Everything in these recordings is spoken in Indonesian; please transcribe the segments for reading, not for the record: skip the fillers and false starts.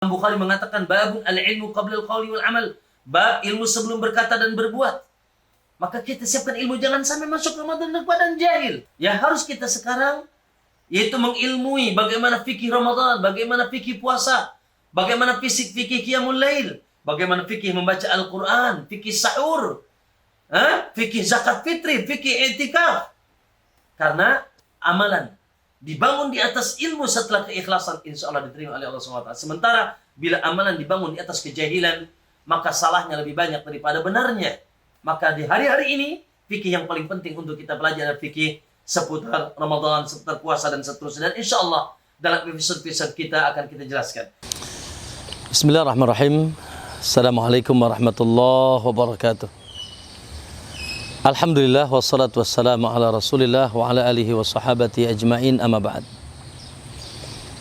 Bukhari mengatakan babun al-ilmu qabla al-qawli wal amal. Bab ilmu sebelum berkata dan berbuat. Maka kita siapkan ilmu, jangan sampai masuk Ramadan dalam keadaan jahil. Ya harus kita sekarang yaitu mengilmui bagaimana fikih Ramadan, bagaimana fikih puasa, bagaimana fikih qiyamul lail, bagaimana fikih membaca Al-Qur'an, fikih sahur, fikih zakat fitri, fikih i'tikaf. Karena amalan dibangun di atas ilmu setelah keikhlasan, insya Allah diterima oleh Allah SWT. Sementara bila amalan dibangun di atas kejahilan, maka salahnya lebih banyak daripada benarnya. Maka di hari-hari ini, fikih yang paling penting untuk kita pelajari adalah fikih seputar Ramadan, seputar puasa dan seterusnya. Dan insya Allah dalam episode-episode kita akan kita jelaskan. Bismillahirrahmanirrahim. Assalamualaikum warahmatullahi wabarakatuh. Alhamdulillah wassalatu wassalamu ala Rasulillah wa ala alihi wa sahabati ajmain, amma ba'd.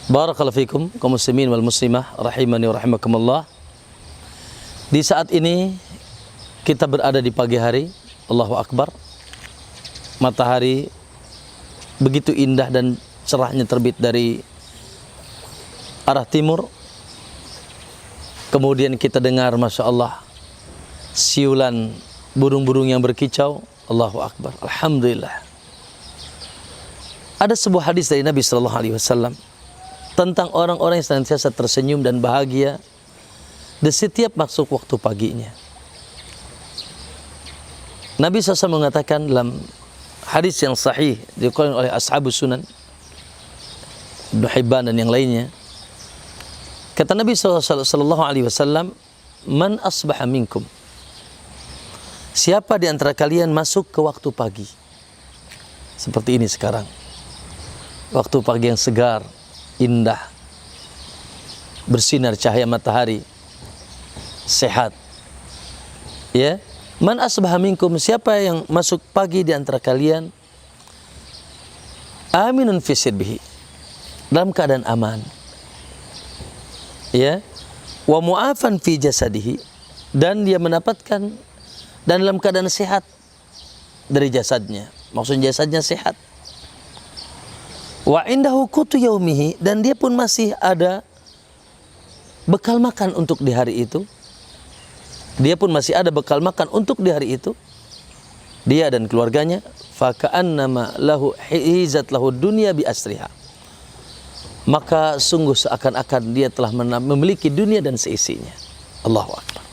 Barakallahu fikum kaum muslimin wal muslimah rahimani wa rahimakumullah. Di saat ini kita berada di pagi hari, Allahu Akbar. Matahari begitu indah dan cerahnya terbit dari arah timur. Kemudian kita dengar Masya Allah siulan burung-burung yang berkicau. Allahu Akbar, Alhamdulillah. Ada sebuah hadis dari Nabi SAW tentang orang-orang yang senantiasa tersenyum dan bahagia di setiap masuk waktu paginya. Nabi SAW mengatakan dalam hadis yang sahih dikeluarkan oleh Ashabus Sunan, Ibnu Hibban dan yang lainnya. Kata Nabi SAW, "Man asbaha minkum." Siapa di antara kalian masuk ke waktu pagi seperti ini sekarang, waktu pagi yang segar, indah, bersinar cahaya matahari, sehat, ya. Man asbaha minkum, siapa yang masuk pagi di antara kalian, aminun fi sirbihi, dalam keadaan aman, ya, wa mu'afan fi jasadihi, dan dia mendapatkan dan dalam keadaan sehat dari jasadnya, maksudnya jasadnya sehat. Wa indahu qutu yaumihi, dan dia pun masih ada bekal makan untuk di hari itu. Dia pun masih ada bekal makan untuk di hari itu, dia dan keluarganya. Fa ka'annama lahu hizat lahu dunya bi asriha, maka sungguh seakan-akan dia telah memiliki dunia dan seisinya. Allahu Akbar.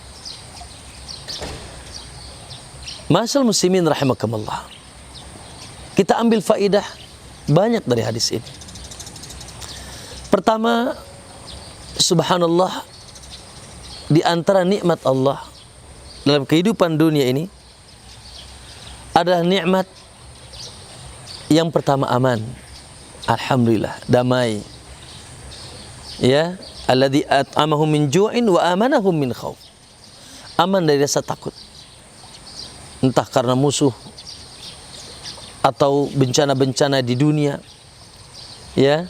Ma'asyiral muslimin rahimakumullah. Kita ambil faidah banyak dari hadis ini. Pertama, subhanallah, di antara nikmat Allah dalam kehidupan dunia ini adalah nikmat yang pertama aman. Alhamdulillah, damai. Ya, alladzi at'amahum min ju'in wa amanahum min khauf. Aman dari rasa takut. Entah karena musuh atau bencana-bencana di dunia, ya,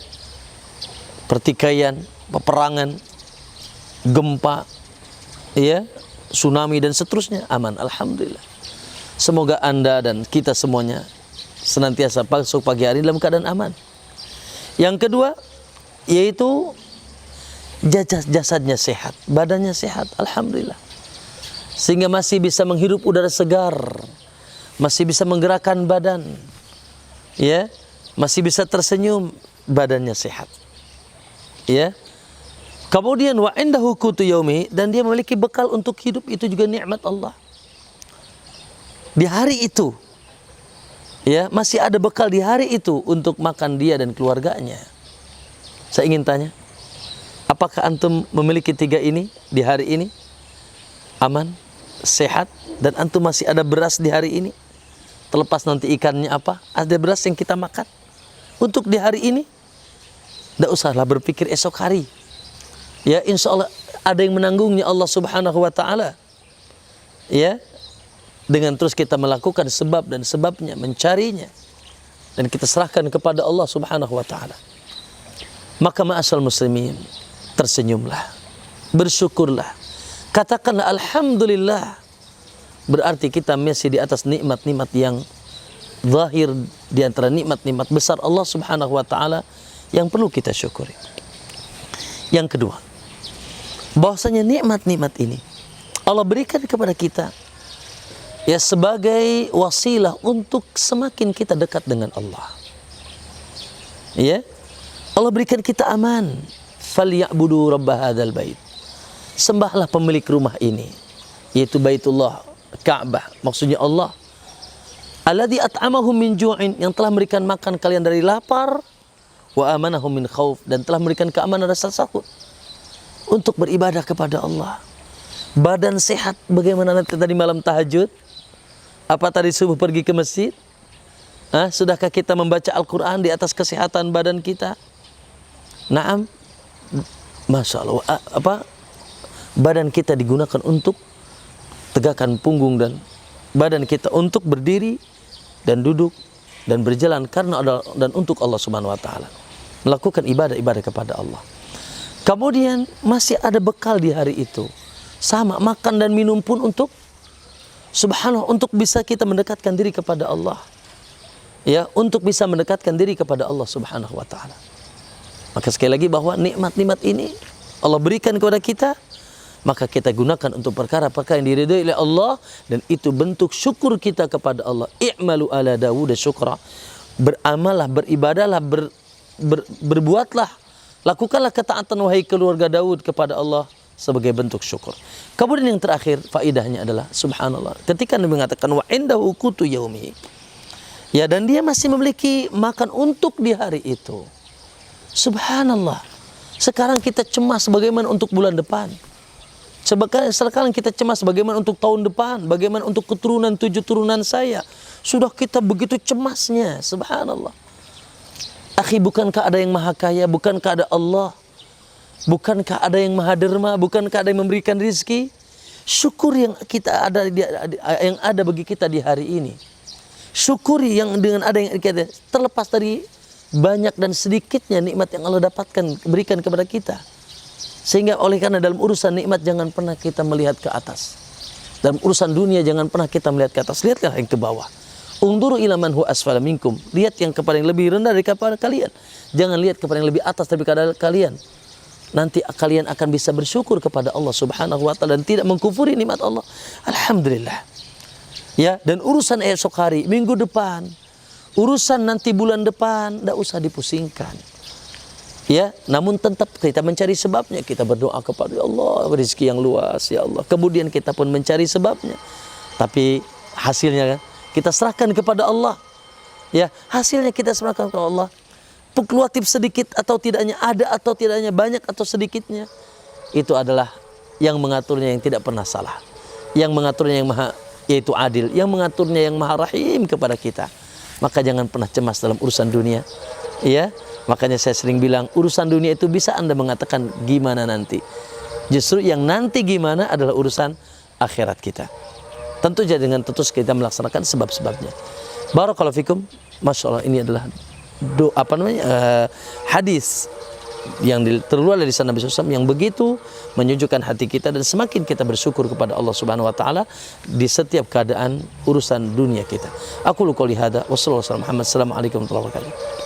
pertikaian, peperangan, gempa, ya, tsunami dan seterusnya, aman. Alhamdulillah. Semoga Anda dan kita semuanya senantiasa masuk pagi hari dalam keadaan aman. Yang kedua, yaitu jasadnya sehat, badannya sehat, alhamdulillah. Sehingga masih bisa menghirup udara segar, masih bisa menggerakkan badan, ya, masih bisa tersenyum, badannya sehat, ya. Kemudian wa indahu qutu yaumi, dan dia memiliki bekal untuk hidup, itu juga nikmat Allah. Di hari itu, ya, masih ada bekal di hari itu untuk makan dia dan keluarganya. Saya ingin tanya, apakah antum memiliki tiga ini di hari ini? Aman, sehat, dan antum masih ada beras di hari ini. Terlepas nanti ikannya apa, ada beras yang kita makan untuk di hari ini. Tidak usahlah berpikir esok hari. Ya, insya Allah ada yang menanggungnya, Allah Subhanahu wa Ta'ala. Ya, dengan terus kita melakukan sebab dan sebabnya, mencarinya, dan kita serahkan kepada Allah Subhanahu wa Ta'ala. Maka ma'asal muslimin, tersenyumlah, bersyukurlah, katakanlah alhamdulillah. Berarti kita masih di atas nikmat-nikmat yang zahir, di antara nikmat-nikmat besar Allah Subhanahu wa Ta'ala yang perlu kita syukuri. Yang kedua, bahwasanya nikmat-nikmat ini Allah berikan kepada kita ya sebagai wasilah untuk semakin kita dekat dengan Allah. Ya, Allah berikan kita aman. Falyabudu rabb hadzal bait. Sembahlah pemilik rumah ini, yaitu Baitullah, Ka'bah, maksudnya Allah. Alladzi at'amahum min ju'in, yang telah memberikan makan kalian dari lapar, wa amanahum min khauf, dan telah memberikan keamanan rasa takut untuk beribadah kepada Allah. Badan sehat, bagaimana nanti tadi malam tahajud? Apa tadi subuh pergi ke masjid? Sudahkah kita membaca Al-Quran di atas kesehatan badan kita? Naam, Masya Allah. Badan kita digunakan untuk tegakkan punggung dan badan kita untuk berdiri dan duduk dan berjalan karena dan untuk Allah Subhanahu wa taala. Melakukan ibadah-ibadah kepada Allah. Kemudian masih ada bekal di hari itu. Sama, makan dan minum pun untuk subhanallah, untuk bisa kita mendekatkan diri kepada Allah. Ya, untuk bisa mendekatkan diri kepada Allah Subhanahu wa taala. Maka sekali lagi bahwa nikmat-nikmat ini Allah berikan kepada kita, maka kita gunakan untuk perkara-perkara yang diridhai oleh Allah, dan itu bentuk syukur kita kepada Allah. I'malu ala Dawud syukra. Beramallah, beribadahlah, berbuatlah, lakukanlah ketaatan wahai keluarga Daud kepada Allah sebagai bentuk syukur. Kemudian yang terakhir faidahnya adalah subhanallah, ketika Nabi mengatakan wa indahu qutu yaumi, ya, dan dia masih memiliki makan untuk di hari itu. Subhanallah. Sekarang kita cemas bagaimana untuk bulan depan. Sekarang kita cemas bagaimana untuk tahun depan, bagaimana untuk keturunan 7 turunan saya. Sudah kita begitu cemasnya, subhanallah. Akhi, bukankah ada yang maha kaya? Bukankah ada Allah? Bukankah ada yang maha derma? Bukankah ada yang memberikan rizki? Syukur yang kita yang ada bagi kita di hari ini. Syukuri yang dengan ada yang kita, terlepas dari banyak dan sedikitnya nikmat yang Allah dapatkan, berikan kepada kita. Sehingga oleh karena dalam urusan nikmat jangan pernah kita melihat ke atas. Dalam urusan dunia jangan pernah kita melihat ke atas. Lihatlah yang ke bawah. Unduru ila man huwa asfala minkum. Lihat yang kepada yang lebih rendah daripada kalian. Jangan lihat kepada yang lebih atas daripada kalian. Nanti kalian akan bisa bersyukur kepada Allah Subhanahu wa taala dan tidak mengkufuri nikmat Allah. Alhamdulillah. Ya, dan urusan esok hari, minggu depan, urusan nanti bulan depan, tidak usah dipusingkan. Ya, namun tetap kita mencari sebabnya, kita berdoa kepada Allah, rezeki yang luas ya Allah. Kemudian kita pun mencari sebabnya. Tapi hasilnya kan kita serahkan kepada Allah. Ya, hasilnya kita serahkan kepada Allah. Fluktuatif sedikit atau tidaknya, ada atau tidaknya, banyak atau sedikitnya, itu adalah yang mengaturnya yang tidak pernah salah. Yang mengaturnya yang maha, yaitu adil, yang mengaturnya yang maha rahim kepada kita. Maka jangan pernah cemas dalam urusan dunia. Ya, makanya saya sering bilang urusan dunia itu bisa Anda mengatakan gimana nanti. Justru yang nanti gimana adalah urusan akhirat kita. Tentu saja dengan terus kita melaksanakan sebab-sebabnya. Barakallahu fikum. Masya Allah, ini adalah hadis yang terluar dari lisan Nabi SAW yang begitu menyejukkan hati kita, dan semakin kita bersyukur kepada Allah Subhanahu wa taala di setiap keadaan urusan dunia kita. Aku qouli hada wa sallallahu alaihi wasallam. Assalamualaikum warahmatullahi wabarakatuh.